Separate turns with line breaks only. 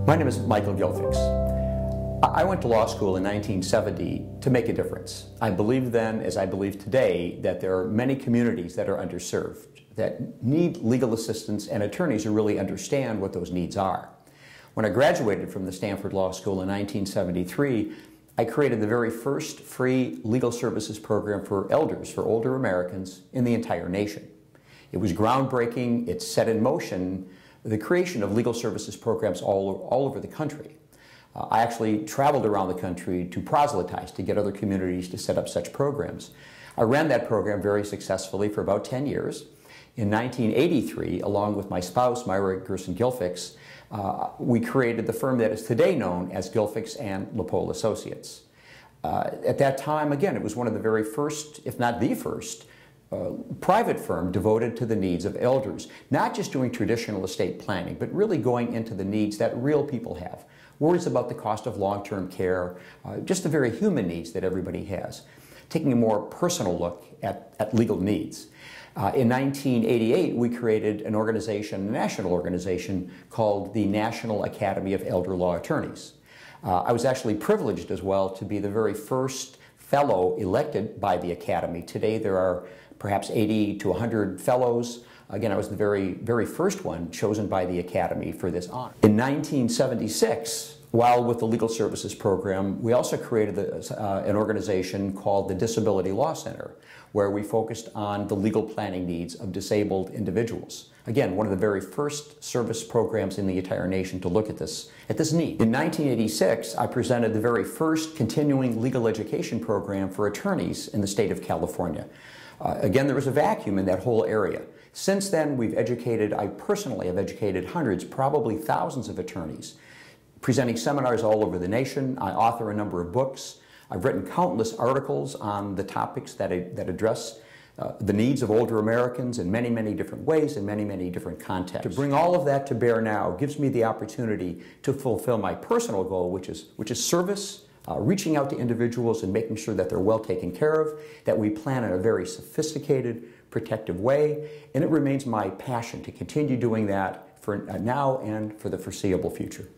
My name is Michael Gilfix. I went to law school in 1970 to make a difference. I believed then, as I believe today, that there are many communities that are underserved, that need legal assistance, and attorneys who really understand what those needs are. When I graduated from the Stanford Law School in 1973, I created the very first free legal services program for elders, for older Americans, in the entire nation. It was groundbreaking. It set in motion the creation of legal services programs all over the country. I actually traveled around the country to proselytize, to get other communities to set up such programs. I ran that program very successfully for about 10 years. In 1983, along with my spouse, Myra Gilfix, we created the firm that is today known as Gilfix and Lepole Associates. At that time, again, it was one of the very first, if not the first, private firm devoted to the needs of elders, not just doing traditional estate planning, but really going into the needs that real people have. Worries about the cost of long-term care, just the very human needs that everybody has. Taking a more personal look at legal needs. In 1988, we created an organization, a national organization, called the National Academy of Elder Law Attorneys. I was actually privileged as well to be the very first fellow elected by the Academy. Today there are perhaps 80 to 100 fellows. Again, I was the very first one chosen by the Academy for this honor. In 1976, while with the Legal Services Program, we also created an organization called the Disability Law Center, where we focused on the legal planning needs of disabled individuals. Again, one of the very first service programs in the entire nation to look at this need. In 1986, I presented the very first continuing legal education program for attorneys in the state of California. Again, there was a vacuum in that whole area. Since then, I personally have educated hundreds, probably thousands of attorneys, presenting seminars all over the nation. I author a number of books. I've written countless articles on the topics that address the needs of older Americans in many, many different ways, in many, many different contexts. To bring all of that to bear now gives me the opportunity to fulfill my personal goal, which is service, reaching out to individuals and making sure that they're well taken care of, that we plan in a very sophisticated, protective way, and it remains my passion to continue doing that for now and for the foreseeable future.